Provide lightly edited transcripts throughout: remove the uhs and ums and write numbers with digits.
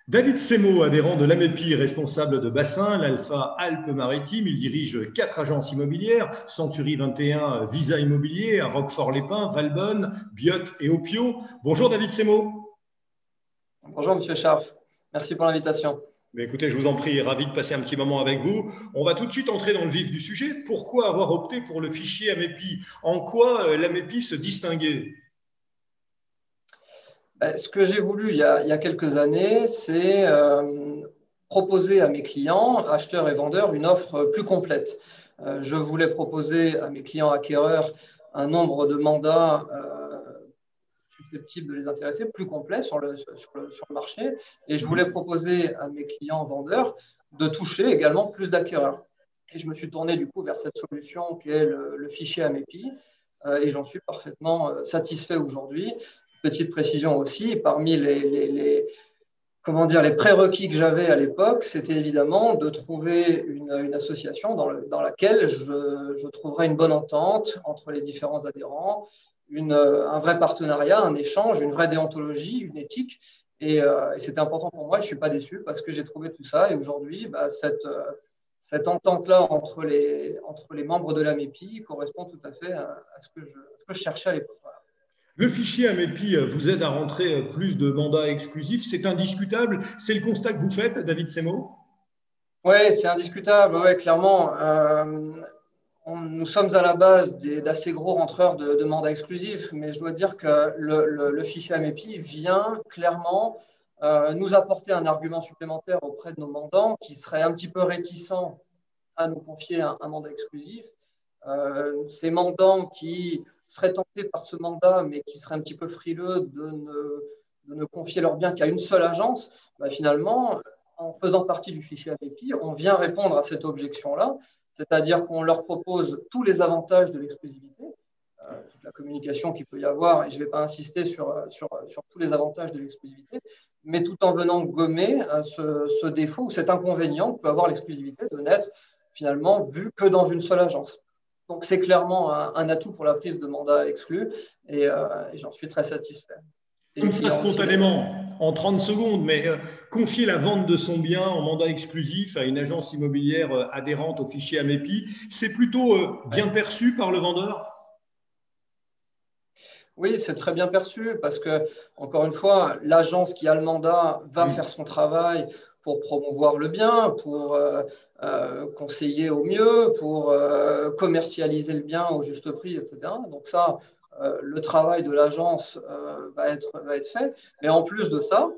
David Semo, adhérent de l'AMEPI, responsable de bassin, l'Alpha Alpes-Maritimes. Il dirige 4 agences immobilières, Century 21, Visa Immobilier, à Roquefort-les-Pins, Valbonne, Biot et Opio. Bonjour David Semo. Bonjour Monsieur Scharf, merci pour l'invitation. Mais écoutez, je vous en prie, ravi de passer un petit moment avec vous. On va tout de suite entrer dans le vif du sujet. Pourquoi avoir opté pour le fichier AMEPI? En quoi l'AMEPI se distinguait? Ce que j'ai voulu il y a quelques années, c'est proposer à mes clients, acheteurs et vendeurs, une offre plus complète. Je voulais proposer à mes clients acquéreurs un nombre de mandats susceptibles de les intéresser, plus complet sur le marché. Et je voulais proposer à mes clients vendeurs de toucher également plus d'acquéreurs. Et je me suis tourné du coup vers cette solution qui est le fichier AMEPI. Et j'en suis parfaitement satisfait aujourd'hui. Petite précision aussi, parmi comment dire, les prérequis que j'avais à l'époque, c'était évidemment de trouver une association dans laquelle je trouverais une bonne entente entre les différents adhérents, un vrai partenariat, un échange, une vraie déontologie, une éthique. Et c'était important pour moi. Je ne suis pas déçu parce que j'ai trouvé tout ça. Et aujourd'hui, cette entente-là entre les membres de l'AMEPI correspond tout à fait à ce que je cherchais à l'époque. Voilà. Le fichier AMEPI vous aide à rentrer plus de mandats exclusifs. C'est indiscutable. C'est le constat que vous faites, David Semo? Oui, c'est indiscutable, ouais, clairement. Nous sommes à la base d'assez gros rentreurs de mandats exclusifs, mais je dois dire que le fichier AMEPI vient clairement nous apporter un argument supplémentaire auprès de nos mandants qui seraient un petit peu réticents à nous confier un mandat exclusif. Ces mandants qui seraient tentés par ce mandat, mais qui seraient un petit peu frileux de ne confier leurs biens qu'à une seule agence, finalement, en faisant partie du fichier AMEPI, on vient répondre à cette objection-là, c'est-à-dire qu'on leur propose tous les avantages de l'exclusivité, toute la communication qu'il peut y avoir, et je ne vais pas insister sur tous les avantages de l'exclusivité, mais tout en venant gommer ce défaut ou cet inconvénient que peut avoir l'exclusivité de n'être finalement vu que dans une seule agence. Donc c'est clairement un atout pour la prise de mandat exclu et j'en suis très satisfait. Et Comme les ça, clients aussi d'ailleurs. spontanément, en 30 secondes, mais confier la vente de son bien en mandat exclusif à une agence immobilière adhérente au fichier AMEPI, c'est plutôt bien perçu par le vendeur? Oui, c'est très bien perçu parce que, encore une fois, l'agence qui a le mandat va faire son travail pour promouvoir le bien, pour conseiller au mieux, pour commercialiser le bien au juste prix, etc. Donc ça, le travail de l'agence va être fait. Mais en plus de ça,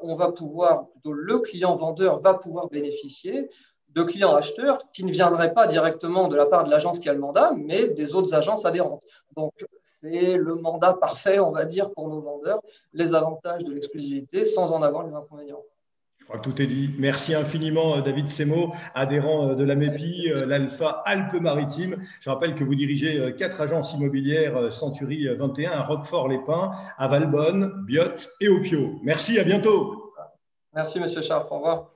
on va pouvoir, plutôt le client vendeur va pouvoir bénéficier de clients acheteurs qui ne viendraient pas directement de la part de l'agence qui a le mandat, mais des autres agences adhérentes. Donc, c'est le mandat parfait, on va dire, pour nos vendeurs, les avantages de l'exclusivité sans en avoir les inconvénients. Je crois que tout est dit. Merci infiniment, David Semo, adhérent de Avec l'AMEPI, plaisir. l'Alpha Alpes-Maritimes. Je rappelle que vous dirigez 4 agences immobilières, Century 21, à Roquefort-les-Pins, à Valbonne, Biot et Opio. Merci, à bientôt. Merci, Monsieur Scharf. Au revoir.